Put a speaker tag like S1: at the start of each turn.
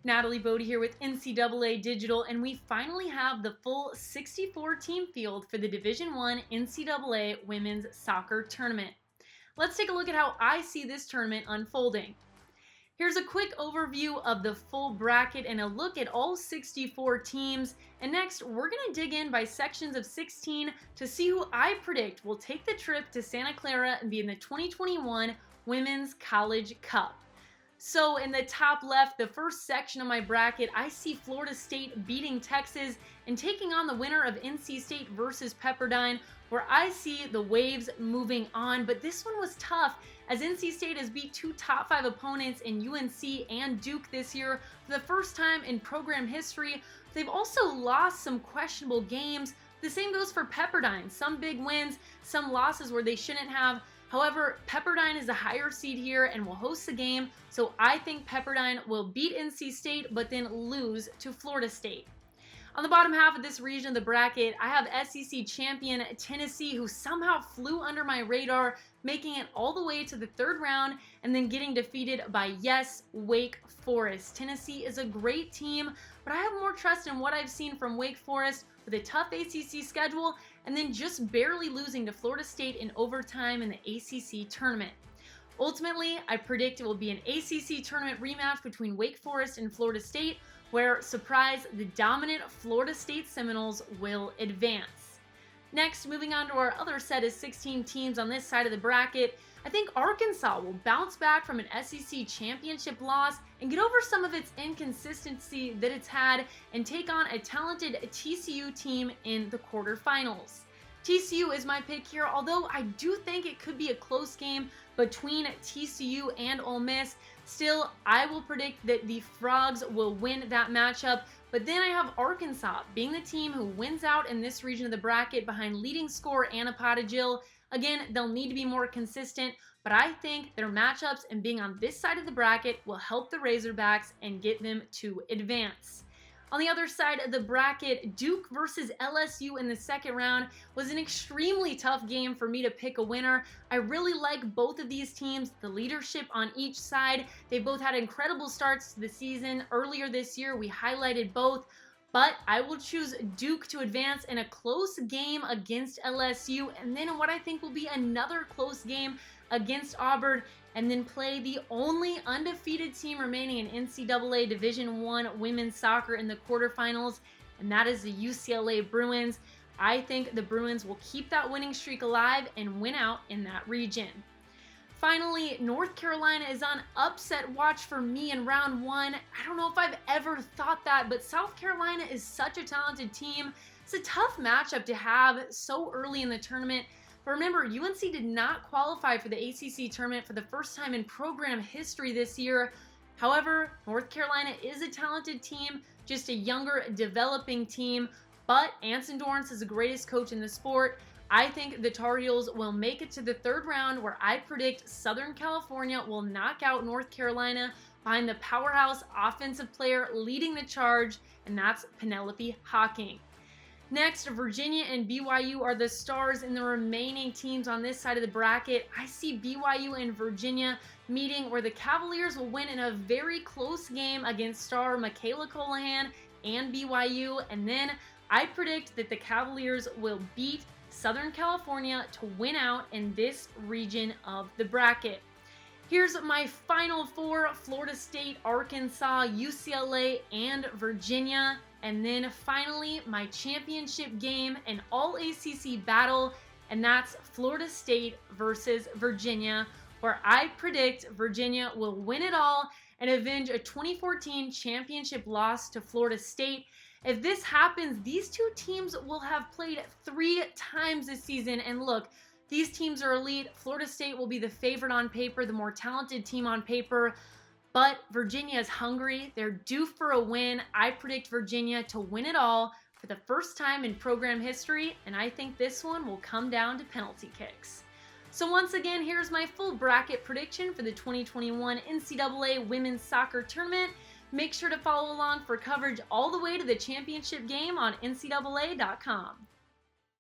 S1: Natalie Bode here with NCAA Digital, and we finally have the full 64-team field for the Division I NCAA Women's Soccer Tournament. Let's take a look at how I see this tournament unfolding. Here's a quick overview of the full bracket and a look at all 64 teams. And next, we're going to dig in by sections of 16 to see who I predict will take the trip to Santa Clara and be in the 2021 Women's College Cup. So in the top left, the first section of my bracket, I see Florida State beating Texas and taking on the winner of NC State versus Pepperdine, where I see the Waves moving on. But this one was tough, as NC State has beat two top 5 opponents in UNC and Duke this year for the first time in program history. They've also lost some questionable games. The same goes for Pepperdine. Some big wins, some losses where they shouldn't have. However, Pepperdine is a higher seed here and will host the game, so I think Pepperdine will beat NC State but then lose to Florida State. On the bottom half of this region of the bracket, I have SEC champion Tennessee, who somehow flew under my radar, making it all the way to the third round and then getting defeated by, yes, Wake Forest. Tennessee is a great team, but I have more trust in what I've seen from Wake Forest with a tough ACC schedule and then just barely losing to Florida State in overtime in the ACC tournament. Ultimately, I predict it will be an ACC tournament rematch between Wake Forest and Florida State, where, surprise, the dominant Florida State Seminoles will advance. Next, moving on to our other set of 16 teams on this side of the bracket, I think Arkansas will bounce back from an SEC championship loss and get over some of its inconsistency that it's had and take on a talented TCU team in the quarterfinals. TCU is my pick here, although I do think it could be a close game between TCU and Ole Miss. Still, I will predict that the Frogs will win that matchup, but then I have Arkansas being the team who wins out in this region of the bracket behind leading scorer Anna Pottigill. Again, they'll need to be more consistent, but I think their matchups and being on this side of the bracket will help the Razorbacks and get them to advance. On the other side of the bracket, Duke versus LSU in the second round was an extremely tough game for me to pick a winner. I really like both of these teams, the leadership on each side. They both had incredible starts to the season. Earlier this year, we highlighted both, but I will choose Duke to advance in a close game against LSU, and then in what I think will be another close game against Auburn, and then play the only undefeated team remaining in NCAA Division I women's soccer in the quarterfinals, and that is the UCLA Bruins. I think the Bruins will keep that winning streak alive and win out in that region. Finally, North Carolina is on upset watch for me in round 1. I don't know if I've ever thought that, but South Carolina is such a talented team. It's a tough matchup to have so early in the tournament. But remember, UNC did not qualify for the ACC tournament for the first time in program history this year. However, North Carolina is a talented team, just a younger, developing team. But Anson Dorrance is the greatest coach in the sport. I think the Tar Heels will make it to the third round, where I predict Southern California will knock out North Carolina behind the powerhouse offensive player leading the charge, and that's Penelope Hocking. Next, Virginia and BYU are the stars in the remaining teams on this side of the bracket. I see BYU and Virginia meeting, where the Cavaliers will win in a very close game against star Michaela Colohan and BYU, and then I predict that the Cavaliers will beat Southern California to win out in this region of the bracket. Here's my final four: Florida State, Arkansas, UCLA, and Virginia. And then finally, my championship game, an all-ACC battle, and that's Florida State versus Virginia, where I predict Virginia will win it all and avenge a 2014 championship loss to Florida State. If this happens, these two teams will have played 3 times this season, and look, these teams are elite. Florida State will be the favorite on paper, the more talented team on paper, but Virginia is hungry. They're due for a win. I predict Virginia to win it all for the first time in program history, and I think this one will come down to penalty kicks. So once again, here's my full bracket prediction for the 2021 NCAA Women's Soccer Tournament. Make sure to follow along for coverage all the way to the championship game on NCAA.com.